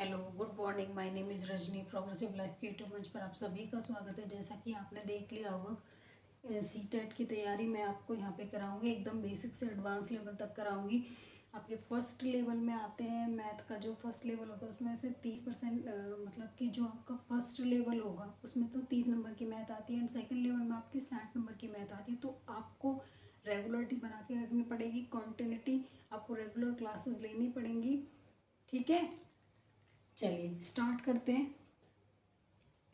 Hello, good morning. My name is Rajni. Progressive life के YouTube मंच पर आप सभी का स्वागत है। जैसा कि आपने देख लिया होगा, सी टेट की तैयारी मैं आपको यहाँ पे कराऊंगी, एकदम बेसिक से एडवांस लेवल तक कराऊंगी। आपके फर्स्ट लेवल में आते हैं मैथ का, जो फर्स्ट लेवल होगा उसमें से 30% मतलब कि जो आपका फर्स्ट लेवल होगा उसमें तो 30 नंबर की मैथ आती है, एंड सेकेंड लेवल में आपकी 60 नंबर की मैथ आती है। तो आपको रेगुलरिटी बना के रखनी पड़ेगी, कॉन्टिन्यूटी, आपको रेगुलर क्लासेस लेनी पड़ेंगी। ठीक है, चलिए स्टार्ट करते हैं।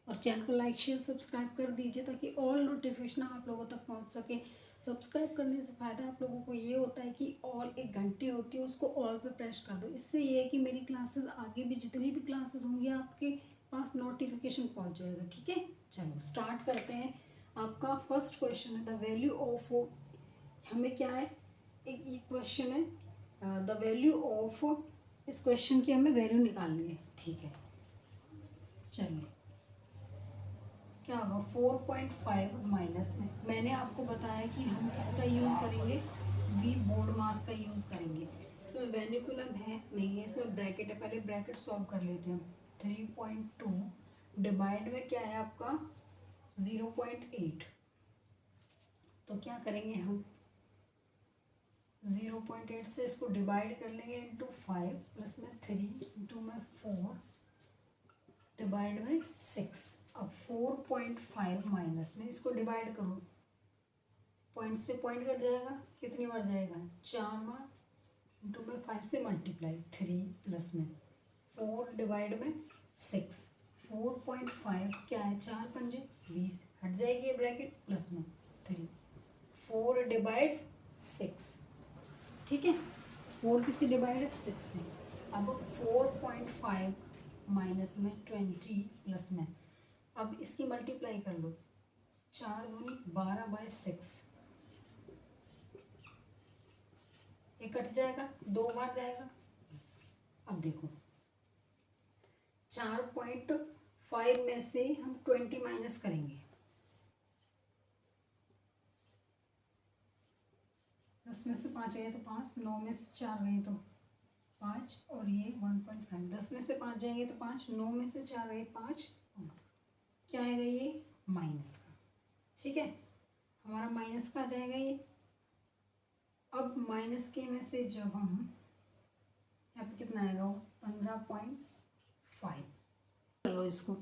और चैनल को लाइक शेयर सब्सक्राइब कर दीजिए ताकि ऑल नोटिफिकेशन आप लोगों तक पहुंच सके। सब्सक्राइब करने से फ़ायदा आप लोगों को ये होता है कि ऑल एक घंटी होती है, उसको ऑल पे प्रेस कर दो। इससे ये है कि मेरी क्लासेस आगे भी जितनी भी क्लासेस होंगी आपके पास नोटिफिकेशन पहुंच जाएगा। ठीक है, चलो स्टार्ट करते हैं। आपका फर्स्ट क्वेश्चन है द वैल्यू ऑफ, हमें क्या है, एक ये क्वेश्चन है द वैल्यू ऑफ, इस क्वेश्चन की हमें वैल्यू निकालनी है। ठीक है, चलिए क्या होगा 4.5 माइनस में, मैंने आपको बताया कि हम किसका यूज़ करेंगे, वी बोर्ड मास का यूज़ करेंगे। इसमें वेनिकुलम है नहीं है, इसमें ब्रैकेट है, पहले ब्रैकेट सॉल्व कर लेते हैं हम। 3.2 डिवाइड में क्या है आपका 0.8, तो क्या करेंगे हम 0.8 से इसको डिवाइड कर लेंगे इंटू 5 प्लस में 3 इंटू में 4 डिवाइड में 6। अब 4.5 माइनस में इसको डिवाइड करो, पॉइंट से पॉइंट कट जाएगा, कितनी बार जाएगा 4 बार, इंटू में 5 से मल्टीप्लाई 3 प्लस में 4 डिवाइड में 6। 4.5 क्या है, 4 पंजे 20, हट जाएगी ये ब्रैकेट, प्लस में 3 4 डिवाइड 6। ठीक है, 4 किससे डिवाइड है 6 से। अब 4.5 माइनस में 20 प्लस में, अब इसकी मल्टीप्लाई कर लो, 4 दूनी 12/6, ये कट जाएगा, 2 बार जाएगा। अब देखो 4.5 में से हम 20 माइनस करेंगे, 10 में से 5 गए तो 5, 9 में से 4 गए तो 5, और ये 1.5, 10 में से 5 जाएंगे तो 5, 9 में से 4 गए 5, क्या आएगा ये माइनस का। ठीक है, हमारा माइनस का आ जाएगा ये। अब माइनस के में से जब हम यहाँ पे कितना आएगा, वो 15.5। चलो इसको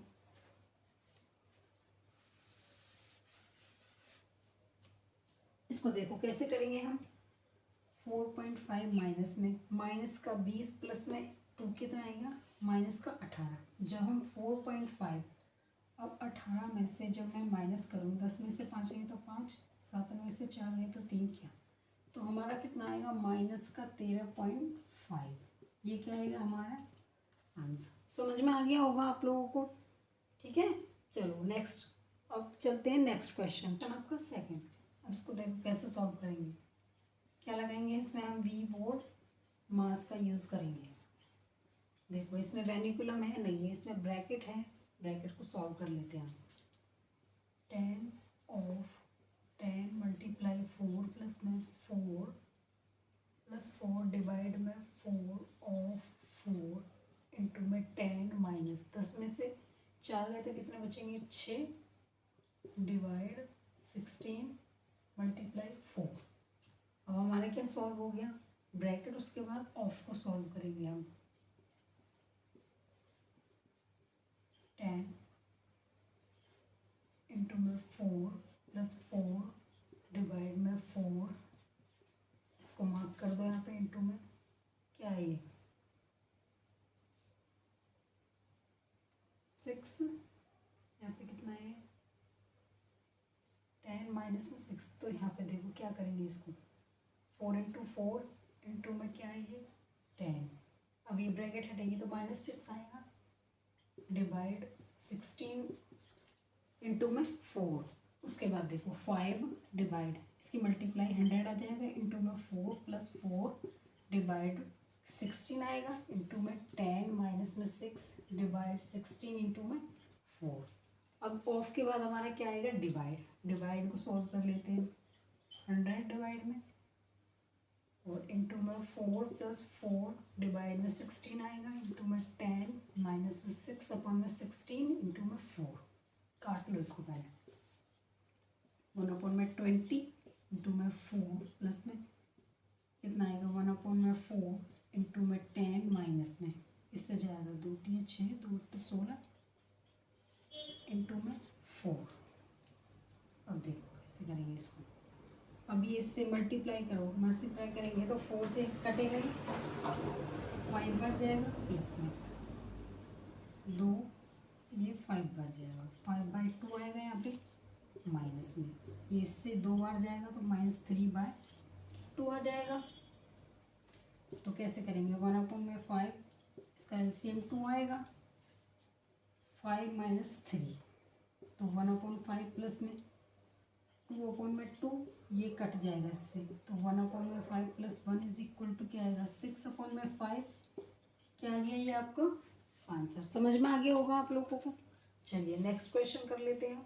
देखो कैसे करेंगे हम। 4.5 माइनस में, माइनस का 20 प्लस में 2 कितना आएगा, माइनस का 18। जब हम 4.5, अब 18 में से जब मैं माइनस करूँ, 10 में से 5 गए तो 5, 7 में से 4 गए तो 3, क्या तो हमारा कितना आएगा माइनस का 13.5। ये क्या आएगा हमारा आंसर। समझ में आ गया होगा आप लोगों को। ठीक है, चलो नेक्स्ट, अब चलते हैं नेक्स्ट क्वेश्चन आपका सेकंड। अब इसको देखो कैसे सॉल्व करेंगे, क्या लगाएंगे इसमें हम वी बोर्ड मास का यूज़ करेंगे। देखो इसमें वेनिकुलम है नहीं है, इसमें ब्रैकेट है, ब्रैकेट को सॉल्व कर लेते हैं हम। 10 ऑफ 10 मल्टीप्लाई 4 प्लस में 4 प्लस 4 डिवाइड में 4 ऑफ 4 इंटू में 10 माइनस 10 में से 4 गए तो कितने बचेंगे 6 डिवाइड 16 मल्टीप्लाई 4। अब हमारा क्या सॉल्व हो गया, ब्रैकेट उसके बाद ऑफ को सॉल्व करेंगे हम। 10 इंटू में 4 प्लस 4 डिवाइड में 4, इसको मार्क कर दो यहाँ पे इंटू में, क्या है ये 6, यहाँ पे कितना है 10 माइनस में 6, तो यहाँ पे देखो क्या करेंगे इसको 4 इंटू 4 इंटू में क्या है ये 10। अब ये ब्रैकेट हटेगी तो -6 आएगा, डिवाइड 16 इंटू में 4, उसके बाद देखो 5 डिवाइड, इसकी मल्टीप्लाई 100 आ जाएगा, इंटू में 4 प्लस 4 डिवाइड 16 आएगा, इंटू में 10 माइनस में 6 डिवाइड 16 इंटू में 4। अब ऑफ के बाद हमारा क्या आएगा डिवाइड, डिवाइड को सॉल्व कर लेते हैं 100 डिवाइड में और इंटू में 4 प्लस 4 डिवाइड में 16 आएगा, इंटू में 10 माइनस में 6 अपॉन में 16 इंटू में 4। काट लो इसको पहले। 1 अपॉन में 20 इंटू में 4 प्लस में कितना आएगा 1 अपॉन में 4 इंटू में 10 माइनस में, इससे जाएगा 2 3 6 2 16 इंटू में 4। अब देखो कैसे करेंगे इसको। अब ये इससे मल्टीप्लाई करो, मल्टीप्लाई करेंगे तो 4 से कटेगा ही, 5 बढ़ जाएगा प्लस में 2, ये 5 बढ़ जाएगा, 5/2 आएगा यहाँ पे माइनस में, ये इससे 2 बार जाएगा तो -3/2 आ जाएगा। तो कैसे करेंगे 1 अपॉन में 5, इसका एलसीएम 2 आएगा, 5 माइनस 3 तो 1 अपॉन 5 प्लस में 2 अपॉन में 2, ये कट जाएगा इससे, तो 1 अपॉन में 5 प्लस 1 इज इक्वल टू क्या आएगा 6 अपॉन में 5। क्या आ गया ये आपका आंसर। समझ में आ गया होगा आप लोगों को। चलिए नेक्स्ट क्वेश्चन कर लेते हैं।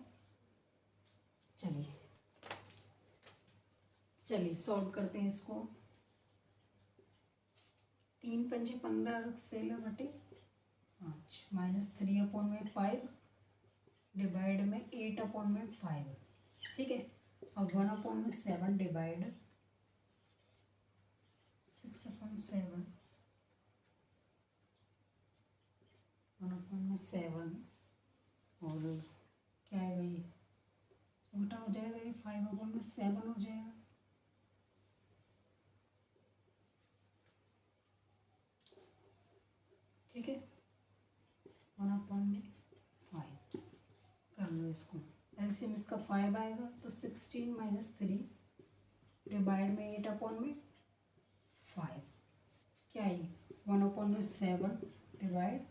चलिए सॉल्व करते हैं इसको। 3 पंजे 15 16/5 माइनस 3 अपॉन में 5 डिवाइड में 8 अपॉन में 5। ठीक है, अब 1 अपॉन में 7 डिवाइड 6 अपॉन 7, 1 अपॉन में 7 और क्या आएगा ये उल्टा हो जाएगा, ये 5 अपॉन में 7 हो जाएगा। ठीक है, 1 अपॉन में 5 कर लो इसको, एलसीएम इसका 5 आएगा तो 16 माइनस 3 डिवाइड में 8 अपॉन में 5 क्या है 1 अपॉन में 7 डिवाइड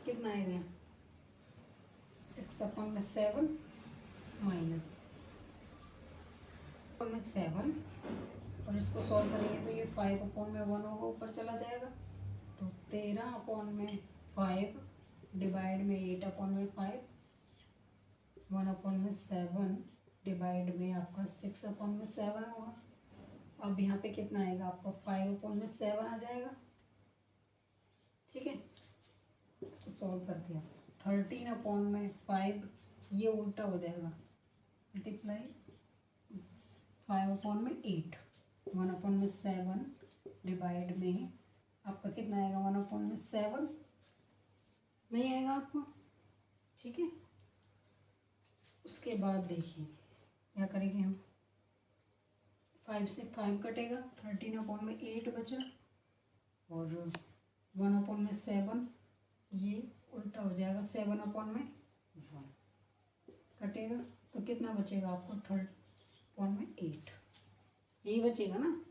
कितना आएगा 6 अपॉन में 7 माइनस अपॉन में 7 और इसको सॉल्व करेंगे तो ये 5 अपॉन में 1 होगा, ऊपर चला जाएगा तो 13 अपॉन में 5 डिवाइड में 8 अपॉन में 5, 1 अपॉन में 7 डिवाइड में आपका 6 अपॉन में 7 होगा। अब यहाँ पे कितना आएगा आपका 5 अपॉन में 7 आ जाएगा। ठीक है, इसको सॉल्व करते हैं। 13 अपॉन में 5 ये उल्टा हो जाएगा, मल्टीप्लाई 5 अपॉन में 8, 1 अपॉन में 7 डिवाइड में आपका कितना आएगा 1 अपॉन में 7 नहीं आएगा आपको। ठीक है, उसके बाद देखिए क्या करेंगे हम, 5 से 5 कटेगा, 13 अपॉन में 8 बचा और 1 अपॉन में 7 ये उल्टा हो जाएगा, 7 अपॉन में 1 कटेगा तो कितना बचेगा आपको 3 अपॉन में 8 यही बचेगा ना।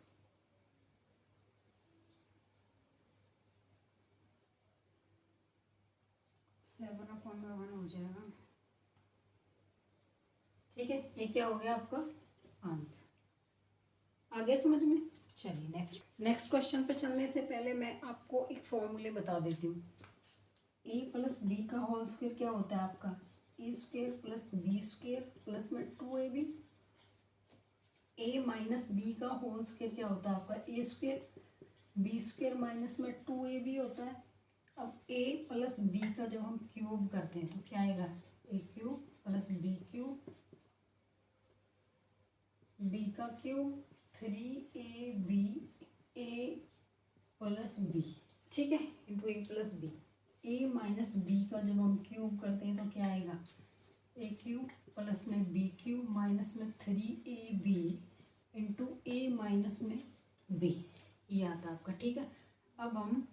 सेवन अपॉन में 1 हो जाएगा। ठीक है, ये क्या हो गया आपका आंसर। आ गया समझ में। चलिए नेक्स्ट क्वेश्चन पे चलने से पहले मैं आपको एक फॉर्मूले बता देती हूँ। ए प्लस बी का होल स्क्वायर क्या होता है आपका A square plus B square plus में 2ab। ए माइनस बी का होल स्क्वायर क्या होता है आपका A square, B square minus में 2ab होता है। अब a प्लस बी का जब हम क्यूब करते हैं तो क्या आएगा A cube plus B cube, B का cube 3ab A plus B. ठीक है, into A plus B. A minus B का जब हम क्यूब करते हैं तो क्या आएगा ए क्यूब प्लस में बी क्यूब माइनस में 3ab इंटू ए माइनस में बी, ये आता है आपका। ठीक है, अब हम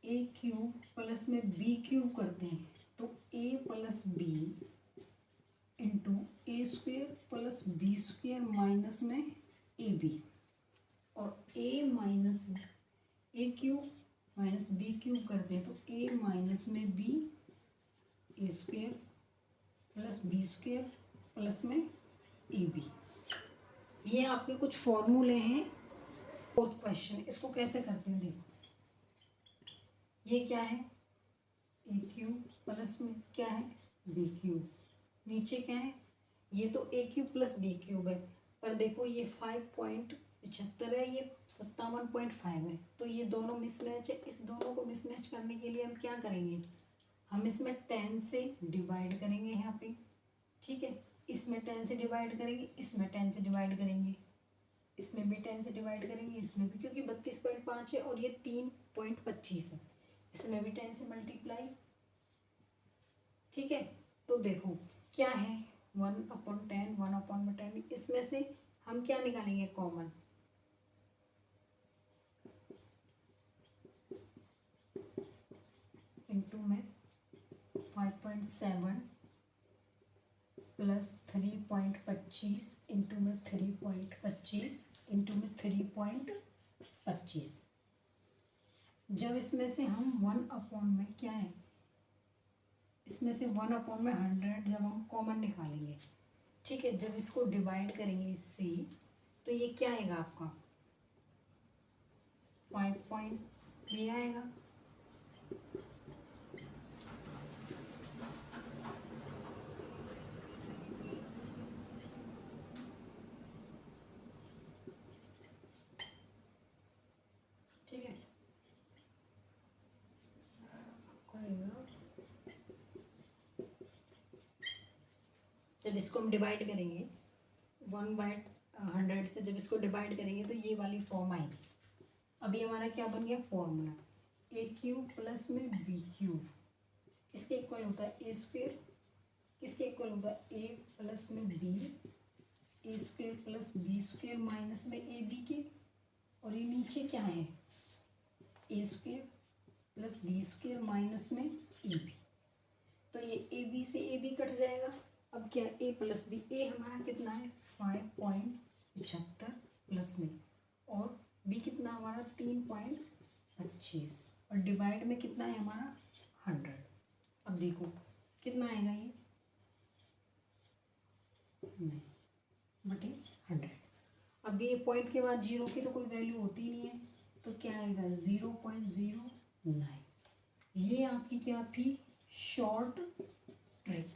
ए क्यूब प्लस में बी क्यूब करते हैं तो A plus B into A square plus B square minus में ए बी, और A minus A cube minus B cube करते हैं तो ए माइनस में B A square plus B square plus में ए बी। ये आपके कुछ फॉर्मूले हैं। फोर्थ क्वेश्चन, इसको कैसे करते हैं देखो, ये क्या है ए क्यूब प्लस में क्या है बी क्यूब, नीचे क्या है ये तो ए क्यूब प्लस बी क्यूब है, पर देखो ये 5 75 है, ये 57.5 है, तो ये दोनों मिसमैच है। इस दोनों को मिसमैच करने के लिए हम क्या करेंगे, हम इसमें 10 से डिवाइड करेंगे यहाँ पे, ठीक है। इसमें 10 से डिवाइड करेंगे, इसमें 10 से डिवाइड करेंगे, इसमें भी 10 से डिवाइड करेंगे, इसमें भी, क्योंकि 32.5 है और ये 3.25 है, इसमें भी 10 से मल्टीप्लाई, ठीक है। तो देखो क्या है, 1/10, 1/10, इसमें से हम क्या निकालेंगे कॉमन, इंटू में 5.7 प्लस 3.25 इंटू में 3.25 इंटू में 3.25। जब इसमें से हम 1/, में क्या है, इसमें से 1/100 जब हम कॉमन निकालेंगे, ठीक है, जब इसको डिवाइड करेंगे इससे, तो ये क्या आएगा आपका 5 ये आएगा, ठीक है, आपको आएगा। जब इसको हम डिवाइड करेंगे 1/100 से, जब इसको डिवाइड करेंगे तो ये वाली फॉर्म आएगी। अभी हमारा क्या बन गया फॉर्मूला, a³ प्लस में b³ किसके इक्वल होता है a², किसके इक्वल होता है a प्लस में b, a² plus b² minus में ab के, और ये नीचे क्या है a² प्लस b² माइनस में ab, तो ये ab से ab कट जाएगा। अब क्या a प्लस b, a हमारा कितना है 5.75 प्लस में, और b कितना हमारा 3.25, और डिवाइड में कितना है हमारा 100। अब देखो कितना आएगा ये, नहीं बटे 100। अब ये पॉइंट के बाद जीरो की तो कोई वैल्यू होती नहीं है, तो क्या आएगा 0.09। ये आपकी क्या थी शॉर्ट ट्रिक।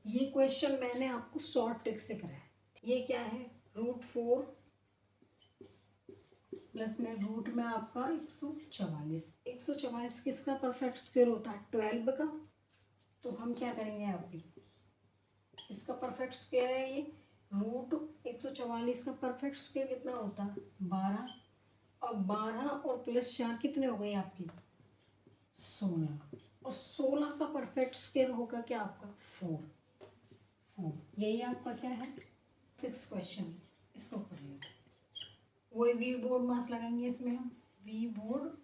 ये क्वेश्चन मैंने आपको शॉर्ट ट्रिक से कराया। ये क्या है √4 प्लस में रूट में आपका 144। 144 किसका परफेक्ट स्क्वायर होता है 12 का, तो हम क्या करेंगे आपकी, इसका परफेक्ट स्क्वायर है ये, √144 का परफेक्ट स्क्वायर कितना होता है 12, और 12 और प्लस 4 कितने हो गए आपकी 16, और 16 का परफेक्ट स्क्वायर होगा क्या आपका 4। यही आपका क्या है 6 क्वेश्चन, इसको कर लेते। वही वी बोर्ड मास लगाएंगे इसमें हम, वी बोर्ड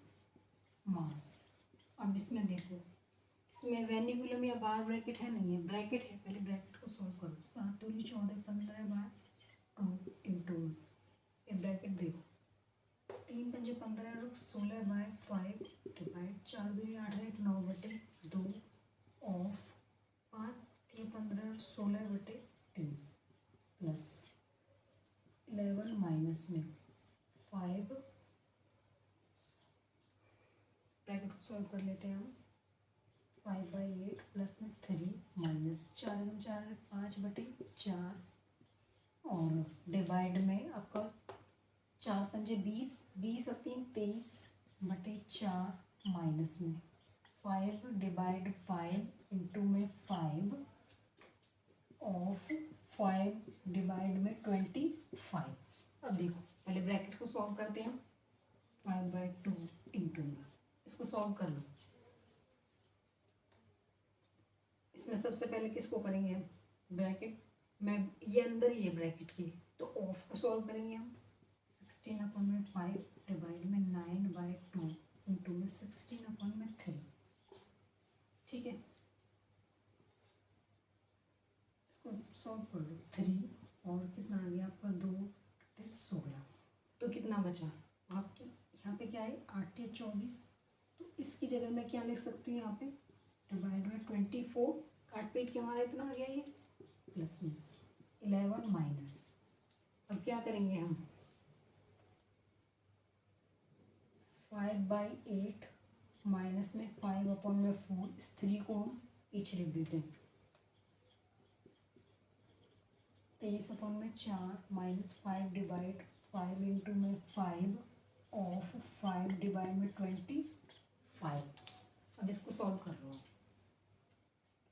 मास। अब इसमें देखो, इसमें वेन्यूकुलम या बार ब्रैकेट है नहीं है, ब्रैकेट है, पहले ब्रैकेट को सॉल्व करो। 7 दूनी 14 15/2 इंटू ये ब्रैकेट देखो, 3 पंजे 15 और 16/5 डिवाइड 4 दूनी 8 है 9/2 ऑफ 5 3 15 और 16/3 प्लस 11 माइनस में 5, ब्रैकेट को सॉल्व कर लेते हैं हम, 5/8 प्लस में 3 माइनस 4 4 5/4 और डिवाइड में आपका 4 पंजे 20 20 और 3 23/4 माइनस में 5 डिवाइड 5 इंटू में 5 ऑफ 5 डिवाइड में 25। अब देखो पहले ब्रैकेट को सॉल्व करते हैं, 5/2 इंटू में, इसको सॉल्व कर लो। इसमें सबसे पहले किसको करेंगे हम, ब्रैकेट में ये अंदर ही है ब्रैकेट की, तो ऑफ को सॉल्व करेंगे हम, 16/5 डिवाइड में 9/2 इंटू में 16/3, ठीक है। इसको सॉल्व कर लो, 3 और कितना आ गया आपका 2 16, तो कितना बचा आपकी, यहाँ पे क्या है 8 या 24, तो इसकी जगह मैं क्या लिख सकती हूँ यहाँ पे डिवाइड में 24, काट पीट के हमारा इतना आ गया ये, प्लस में 11 माइनस, अब क्या करेंगे हम 5/8 माइनस में 5/4, इस 3 को हम पीछे लिख देते हैं, 23/4 माइनस 5 डिवाइड 5 इंटू में 5 ऑफ 5 डिवाइड में 25। अब इसको सॉल्व कर लो।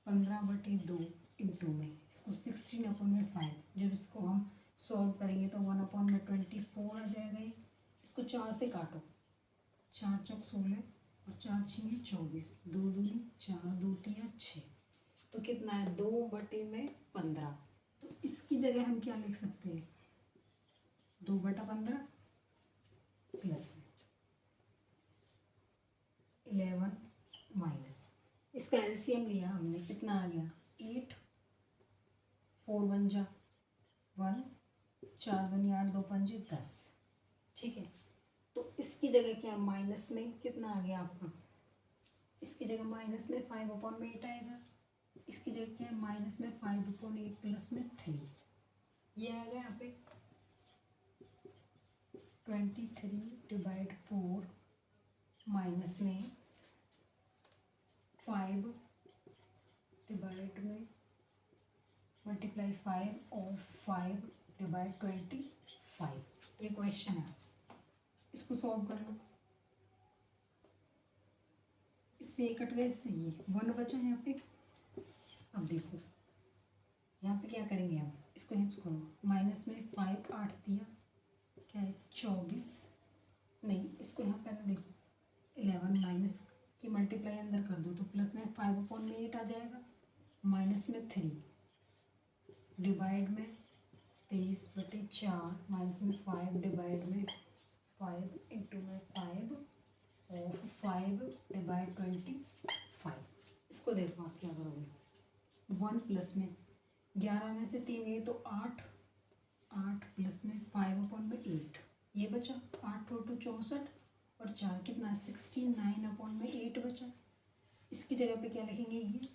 15/2 इंटू में इसको 16 अपॉन में 5। जब इसको हम सॉल्व करेंगे तो 1 अपॉन में 24 आ जाएगा। ये इसको 4 से काटो। 4 चौक 16 और 4 छीने 24, 2 दूनी 4, 2 तिया 6। तो कितना है 2/15। तो इसकी जगह हम क्या लिख सकते हैं, 2/15 प्लस में 11 माइनस, इसका एलसीएम लिया हमने, कितना आ गया 8, 4 1 जा 1, 4 दूनी 8, 2 5 10। ठीक है, तो इसकी जगह क्या माइनस में कितना आ गया आपका, इसकी जगह माइनस में 5/8 आएगा। इसकी जगह क्या है माइनस में 5/8 प्लस में 3। ये आएगा यहाँ पे 23/4 माइनस में 5 डिवाइड में मल्टीप्लाई 5 और 5/25। ये क्वेश्चन है, इसको सॉल्व कर लो। इससे ये कट गए, इससे ये 1 बचा यहाँ पे। अब देखो यहाँ पे क्या करेंगे हम, इसको हेल्प करो। माइनस में 5 8 दिया क्या है 24, नहीं इसको यहाँ पहले देखो 11 माइनस की मल्टीप्लाई अंदर कर दो तो प्लस में 5/8 आ जाएगा। माइनस में 3 डिवाइड में 23/4 माइनस में 5 डिवाइड में 5 इंटू में 5 और 5/25। इसको देखो आप क्या करोगे, 1 प्लस में 11 में से 3 गए तो 8, 8 प्लस में 5/8 ये बचा, 8 2 64 और 4 कितना 69/8 बचा। इसकी जगह पे क्या लिखेंगे, ये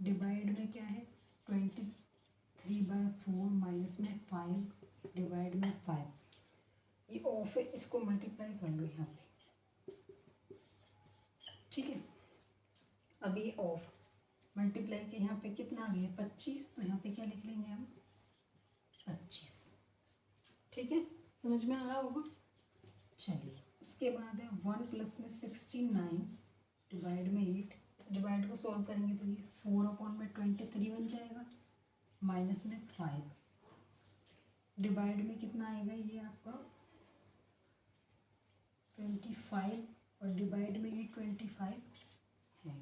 डिवाइड में क्या है 23/4 माइनस में 5 डिवाइड में 5। ये ऑफ है, इसको मल्टीप्लाई कर लो यहाँ पे। ठीक है, अब ये ऑफ मल्टीप्लाई के यहाँ पे कितना आ गया 25, तो यहाँ पे क्या लिख लेंगे हम 25। ठीक है, समझ में आ रहा होगा। चलिए उसके बाद है 1 प्लस में 69 डिवाइड में 8। इस डिवाइड को सॉल्व करेंगे तो ये 4/23 बन जाएगा। माइनस में 5 डिवाइड में कितना आएगा, ये आपका 25 और डिवाइड में ये 25 है।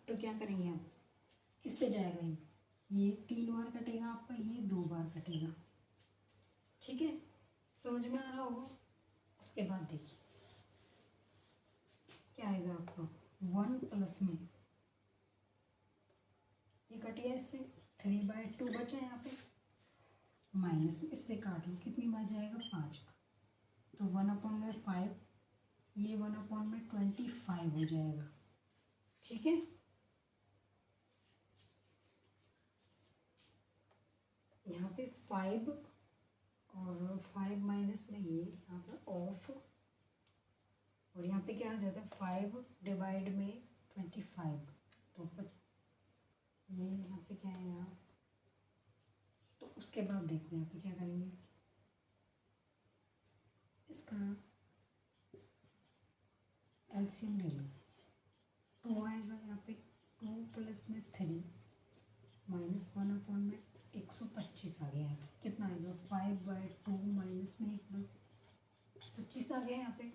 तो क्या करेंगे हम, किससे जाएगा ये 3 बार कटेगा आपका, ये 2 बार कटेगा। ठीक है, समझ में आ रहा होगा। उसके बाद देखिए क्या आएगा आपका 1 प्लस में ये कट गया, इससे 3/2 बचा यहाँ पे। माइनस में इससे काट लो, कितनी बार जाएगा 5 बार, तो 1/5 ये 1/25 हो जाएगा। ठीक है, यहाँ पे 5 और 5 माइनस में ये यहाँ पर ऑफ, और यहाँ पे क्या आ जाता है 5 डिवाइड में 25। तो ये यहाँ पे क्या है यहाँ, तो उसके बाद देखो यहाँ पे क्या करेंगे, इसका एलसीएम ले लो। 2 आएगा यहाँ पे, 2 प्लस में 3 माइनस 1/125 आ गया है। कितना आएगा 5/2 माइनस में 1/25 आ गया यहाँ पे।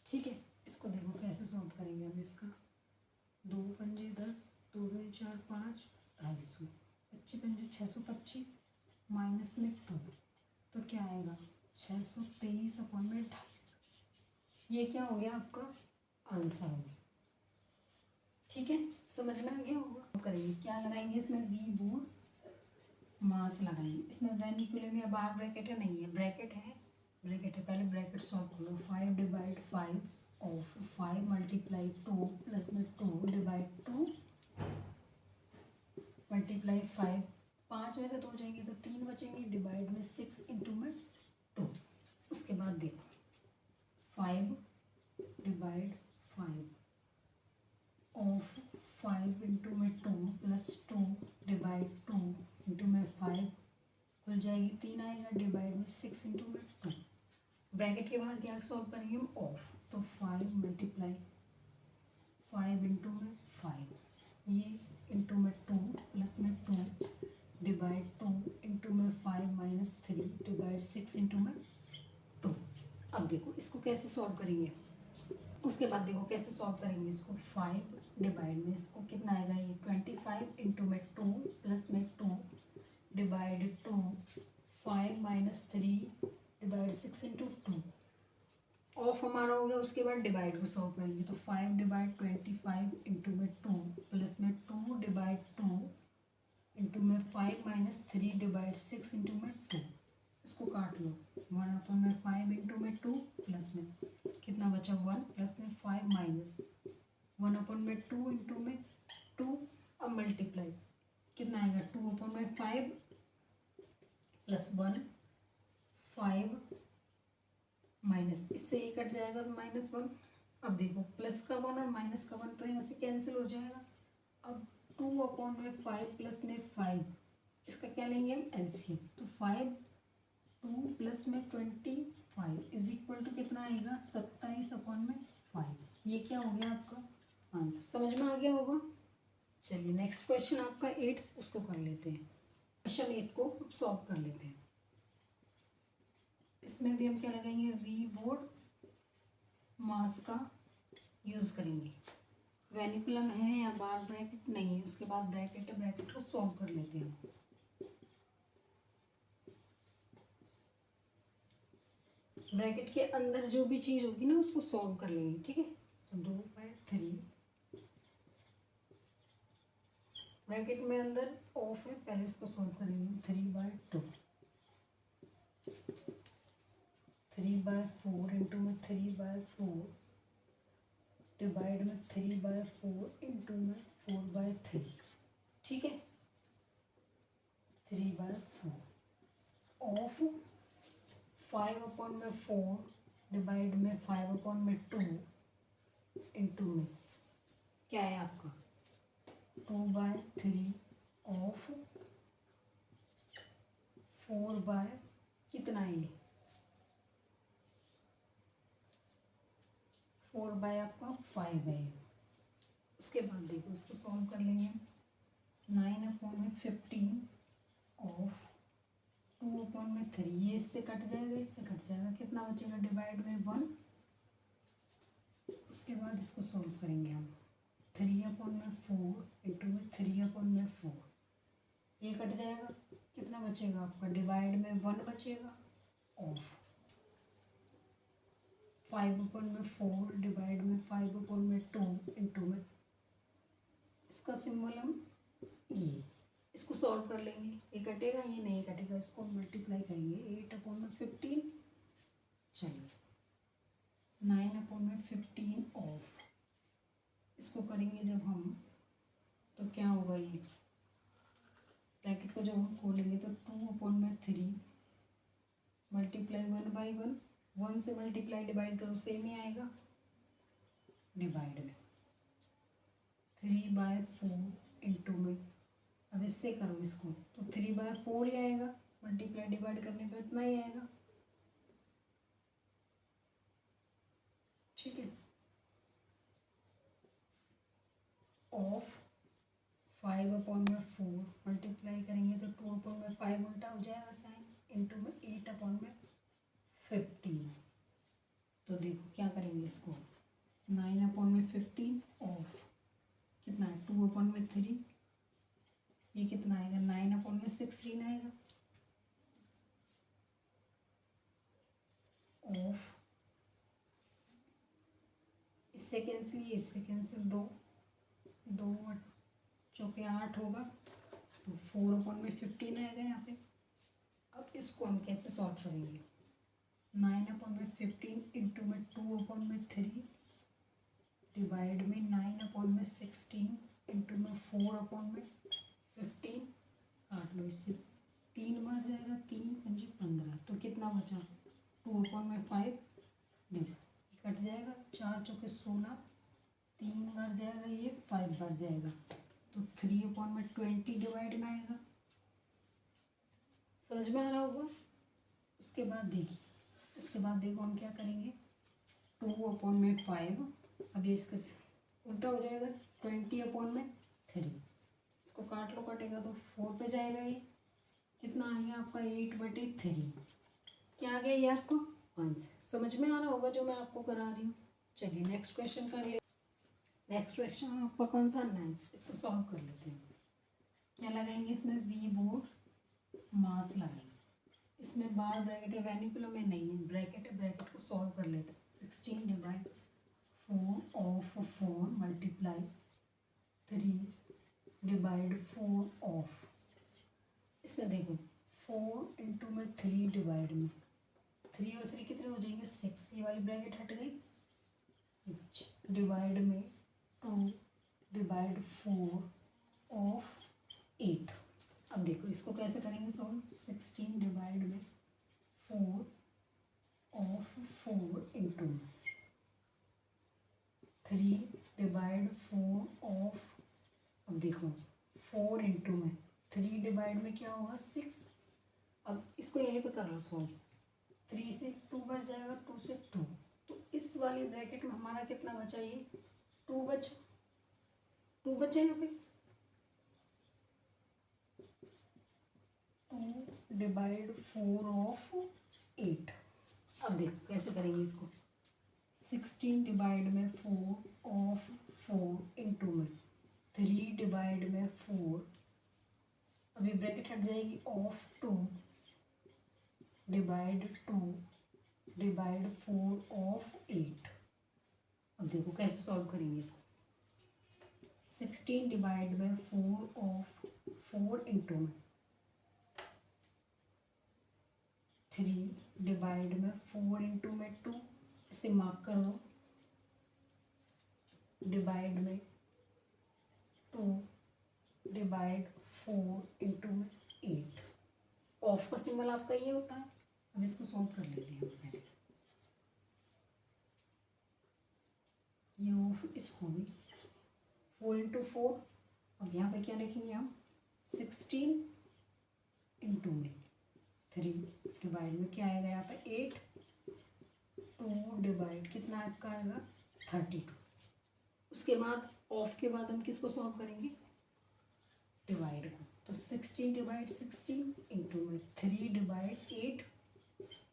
ठीक है, इसको देखो कैसे सॉल्व करेंगे हम इसका। 2 पंजे 10, 2 दूनी 4 5, 250, 25 पंजे 625 माइनस में 2, तो क्या आएगा 623/250। ये क्या हो गया आपका आंसर हो गया। ठीक है, समझ में आ गया होगा। करेंगे क्या लगाएंगे इसमें, वी बोर्ड मास लगाएंगे। इसमें वेन इक्विलिब्रियम में बाहर ब्रैकेट है, नहीं है ब्रैकेट है, ब्रैकेट है। पहले ब्रैकेट सॉल्व करो। 5 डिवाइड 5 ऑफ 5 मल्टीप्लाई 2 प्लस में 2 डिवाइड 2 मल्टीप्लाई 5। 5 में से 2 जाएंगे तो 3 बचेंगे, डिवाइड में 6 इंटू में 2। उसके बाद देखो 5 डिवाइड 5 ऑफ 5 इंटू में 2 प्लस 2 डिवाइड 2 इंटू में 5 खुल जाएगी, 3 आएगा। आएगा, डिवाइड में 6 इंटू में 2। ब्रैकेट के बाद क्या सॉल्व करेंगे हम, ऑफ, तो 5 मल्टीप्लाई 5 इंटू में 5, ये इंटू में 2 प्लस में 2 डिवाइड 2 इंटू में 5 माइनस 3 डिवाइड 6 इंटू में 2। अब देखो इसको कैसे सॉल्व करेंगे, उसके बाद देखो कैसे सॉल्व करेंगे इसको। 5 डिवाइड में इसको कितना आएगा, ये 25 इंटू में 2 प्लस में 2 divide 2 5 minus 3 divide 6 into 2। Of हमारा हो गया, उसके बाद डिवाइड को सॉल्व करेंगे, तो 5 डिवाइड 25 इंटू में 2 प्लस में 2 डिवाइड 2 इंटू में 5 माइनस 3 डिवाइड 6 इंटू में 2। इसको काट लो, 1 अपन में 5 इंटू में 2 प्लस में कितना बचा 1 प्लस में 5 माइनस 1 अपन में 2 इंटू में 2। अब मल्टीप्लाई कितना आएगा, 2 अपन में 5 प्लस 1 5 माइनस, इससे ये कट जाएगा तो -1। अब देखो प्लस का 1 और माइनस का 1 तो यहाँ से कैंसिल हो जाएगा। अब 2 अपॉन में 5 प्लस में 5, इसका क्या लेंगे हम, एलसीएम, तो 5 2 प्लस में 25 इज इक्वल टू कितना आएगा, 27 अपॉन में 5। ये क्या हो गया आपका आंसर, समझ में आ गया होगा। चलिए नेक्स्ट क्वेश्चन आपका 8, उसको कर लेते हैं। क्वेश्चन 8 को सॉल्व कर लेते हैं। इसमें भी हम क्या लगाएंगे, वी वोड मास का यूज़ करेंगे। वेनिकुलम है या बार ब्रैकेट नहीं है, उसके बाद ब्रैकेट है, ब्रैकेट को सॉल्व कर लेते हैं। ब्रैकेट के अंदर जो भी चीज़ होगी ना उसको सॉल्व कर लेंगे, ठीक है। तो 2/3 ब्रैकेट में अंदर ऑफ है, पहले इसको सॉल्व करेंगे। 3/2 3/4 इंटू में 3/4 डिवाइड में 3/4 इंटू में 4/3, ठीक है। 3/4 ऑफ 5 अपॉन में 4 डिवाइड में 5 अपॉन में 2 इंटू में क्या है आपका 2/3 ऑफ 4 कितना है, 4 आपका 5 है। उसके बाद देखो इसको सॉल्व कर लेंगे। 9 अपॉन में 15 ऑफ 2 अपॉन में 3, ये इससे कट जाएगा, इससे कट जाएगा, कितना बचेगा, डिवाइड में 1। उसके बाद इसको सॉल्व करेंगे हम। 3 अपॉन में 4 इंटू में 3 अपॉन में 4, ये कट जाएगा, कितना बचेगा आपका, डिवाइड में 1 बचेगा। ऑफ 5 अपॉन में 4 डिवाइड में 5 अपॉन में 2 इंटू में इसका सिंबल हम ये, इसको सॉल्व कर लेंगे। ये कटेगा, ये नहीं कटेगा, इसको मल्टीप्लाई करेंगे। 8 अपॉन में 15, चलिए 9 अपॉन में 15 ऑफ, इसको करेंगे जब हम तो क्या होगा, ये ब्रैकेट को जब हम खोलेंगे तो 2 अपॉन में 3 मल्टीप्लाई 1/1, 1 से मल्टीप्लाई डिवाइड करो सेम ही आएगा, डिवाइड में 3/4 इंटू में, अब इससे करो इसको तो 3/4 ही आएगा, मल्टीप्लाई डिवाइड करने पे इतना ही आएगा, ठीक है। ऑफ 5 अपॉन में 4 मल्टीप्लाई करेंगे तो 2 अपॉन में 5 उल्टा हो जाएगा साइन, इंटू में 8 अपॉन में 15। तो देखो क्या करेंगे इसको, 9 अपॉन में 15 ऑफ कितना है 2 अपॉन में 3, ये कितना आएगा 9 अपॉन में 16 आएगा। ऑफ इससे कैंसिल, ये इससे कैंसिल, 2 चौके 8 होगा, तो 4 अपॉन में 15 आएगा यहाँ पे। अब इसको हम कैसे सॉल्व करेंगे, 9 अपॉन में 15 इंटू में 2 अपॉन में 3 डिवाइड में 9 अपॉन में 16 इंटू में 4 अपॉन में 15, काट लो, इससे 3 बार जाएगा, 3 पंजे 15, तो कितना बचा 2 अपॉन में 5 डिवाइड, ये कट जाएगा, 4 चौके 16, 3 बार जाएगा, ये 5 बार जाएगा, तो 3 अपॉन में 20 डिवाइड में आएगा। समझ में आ रहा होगा। उसके बाद देखिए, उसके बाद देखो हम क्या करेंगे, 2/5, अभी इसके उल्टा हो जाएगा, 20/3, इसको काट लो, कटेगा तो 4 पे जाएगा, ये कितना आ गया आपका 8/3, क्या आ गया ये आपको आंसर। समझ में आ रहा होगा जो मैं आपको करा रही हूँ। चलिए नेक्स्ट क्वेश्चन कर ले। नेक्स्ट क्वेश्चन आपका कौन सा 9, इसको सॉल्व कर लेते हैं। क्या लगाएंगे इसमें, वी बोर्ड मास लगाएंगे, इसमें बार ब्रैकेट है, वेनिकुलम में नहीं है, ब्रैकेट है, ब्रैकेट को सॉल्व कर लेते हैं। 16/4 ऑफ 4 मल्टीप्लाई 3/4 ऑफ, इसमें देखो 4 इंटू में 3 डिवाइड में 3 और 3 कितने हो जाएंगे 6, ये वाली ब्रैकेट हट गई, ये बचे डिवाइड में 2/4 ऑफ 8। अब देखो इसको कैसे करेंगे सॉल्व, 16/4 ऑफ 4 इंटू 3/4 ऑफ, अब देखो 4 इंटू में 3 डिवाइड में क्या होगा 6। अब इसको यहीं पे कर लो सॉल्व, 3 से 2 बढ़ जाएगा, 2 से 2, तो इस वाली ब्रैकेट में हमारा कितना बचा, ये 2 बचा, 2 बचे यहाँ पे, 2/4 ऑफ 8। अब देखो कैसे करेंगे इसको, 16/4 ऑफ 4 इंटू में 3/4, अभी ब्रैकेट हट जाएगी, ऑफ 2/4 ऑफ 8। अब देखो कैसे सॉल्व करेंगे इसको, 16/4 ऑफ 4 इंटू में 3/4 इंटू में 2, इसे मार्क कर दो, डिवाइड में 2/4 इंटू में 8, ऑफ का सिंबल आपका ये होता है। अब इसको सॉल्व कर लेते हैं पहले, ये ऑफ, इसको भी 4 इंटू 4, अब यहाँ पे क्या लिखेंगे हम, 16 इंटू में 3 डिवाइड में क्या आएगा यहाँ पे 8, 2 डिवाइड कितना आपका आएगा 32। उसके बाद ऑफ के बाद हम किसको सॉल्व करेंगे, डिवाइड को, तो 16/16 इंटू में 3/8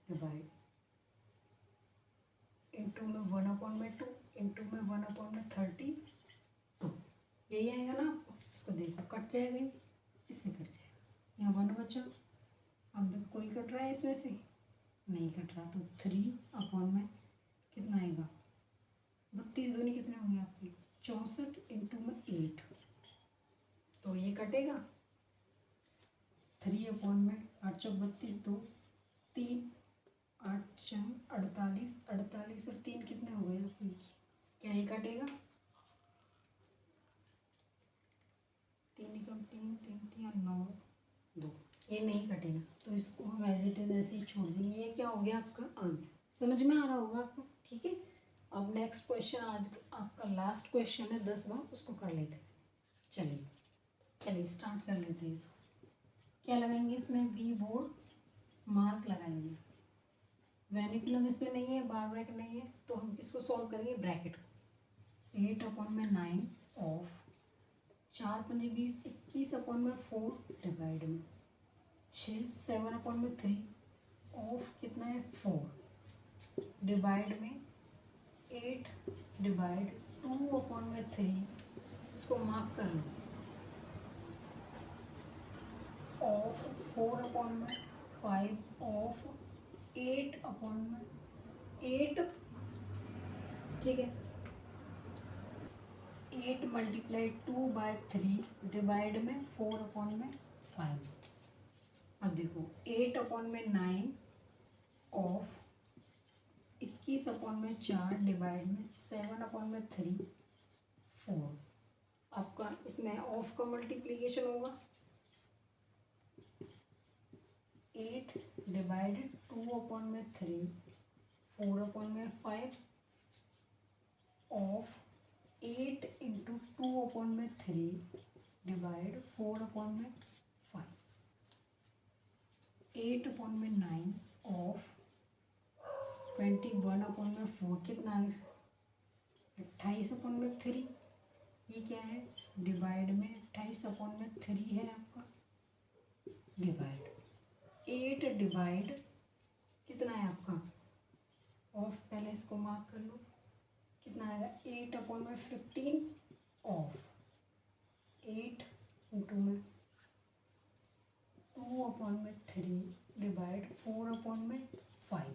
डिवाइड इंटू में 1/2 इंटू में 1/32, यही आएगा ना आपको। इसको देखो कट जाएगा, ये इससे कट जाएगा, यहाँ 1 बचा, अब कोई कट रहा है इसमें से, नहीं कट रहा, तो 3/, कितना आएगा 32 दूनी कितने होंगे आपके 64 इंटू में 8, तो ये कटेगा, 3/, 8 चौक 32, 2 3, 8 चौक 48, 48 और 3 कितने हो गए आपके, क्या ये कटेगा, 3 कम 3 3 3 9 2, ये नहीं कटेगा, तो इसको हम एज इट इज ऐसे ही छोड़ देंगे। ये क्या हो गया आपका आंसर, समझ में आ रहा होगा आपको, ठीक है। अब नेक्स्ट क्वेश्चन, आज आपका लास्ट क्वेश्चन है 10वां, उसको कर लेते हैं। चलिए चलिए स्टार्ट कर लेते हैं इसको। क्या लगाएंगे इसमें, वी बोर्ड मास लगाएंगे, वेनिकुलम इसमें नहीं है, बार ब्रैकेट नहीं है, तो हम किसको सॉल्व करेंगे, ब्रैकेट को, 8/9 ऑफ 4×5 20, 21/4 डिवाइड में 6, 7/3 ऑफ कितना है 4 डिवाइड में 8 डिवाइड 2/3, इसको मार्क कर लो, ऑफ 4/5 ऑफ 8/8, ठीक है, 8 मल्टीप्लाई 2/3 डिवाइड में 4/5। अब देखो 8/9 ऑफ 21/4 डिवाइड में 7/3 4, आपका इसमें ऑफ का मल्टीप्लीकेशन होगा, 8 divided 2/3 4/5 of 8 into 2/3 divide 4/5, 8/9 of 21/4 कितना है, 28/3। ये क्या है, डिवाइड में 28/3 है आपका, डिवाइड 8 डिवाइड कितना है आपका ऑफ, पहले इसको मार्क कर लो, कितना आएगा 8/15 ऑफ 8 इंटू में 2/3 डिवाइड 4/5।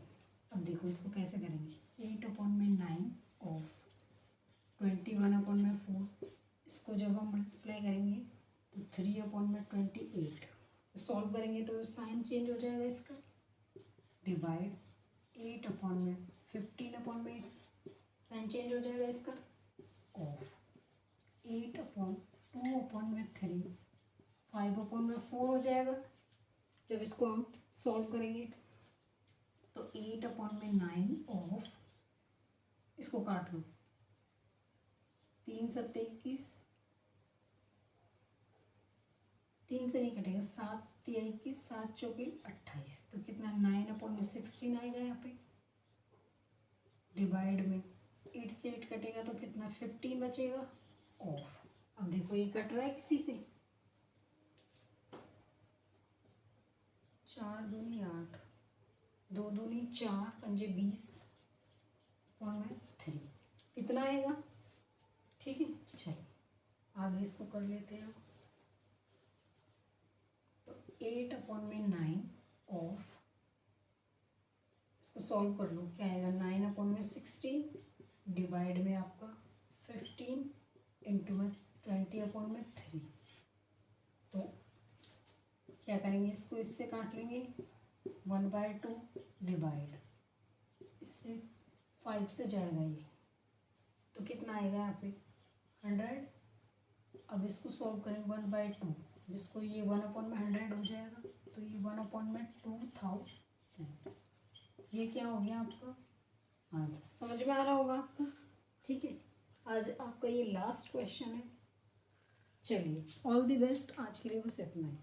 अब देखो इसको कैसे करेंगे, 8/9 ऑफ 21/4, इसको जब हम मल्टीप्लाई करेंगे तो 3/28, सॉल्व करेंगे तो साइन चेंज हो जाएगा इसका, डिवाइड 8/15/8, साइन चेंज हो जाएगा इसका, ऑफ 8/2/3 5/4 हो जाएगा। जब इसको हम सॉल्व करेंगे तो 8/9 ऑफ, इसको काट लो, 3 7 21, 3 से नहीं कटेगा, 7 21, 7 चौके 28, तो कितना 9/16 आएगा यहाँ पे, डिवाइड में 8 से 8 कटेगा तो कितना 15 बचेगा ऑफ। अब देखो ये कट रहा है किसी से, 4 दूनी 8, 2 दूनी 4, 5 20/3 इतना आएगा। ठीक है, चलिए आगे इसको कर लेते हैं। तो 8/9 ऑफ, इसको सॉल्व कर लो, क्या आएगा 9/16 डिवाइड में आपका 15 इंटू में 20/3। तो क्या करेंगे, इसको इससे काट लेंगे, 1/2 डिवाइड, इससे 5 से जाएगा ये, तो कितना आएगा यहाँ पे 100। अब इसको सॉल्व करेंगे 1/2, जिसको ये 1/100 हो जाएगा, तो ये 1/2000। ये क्या हो गया आपका आंसर, समझ में आ रहा होगा आपको। ठीक है, आज आपका ये लास्ट क्वेश्चन है। चलिए ऑल द बेस्ट, आज के लिए बस इतना ही।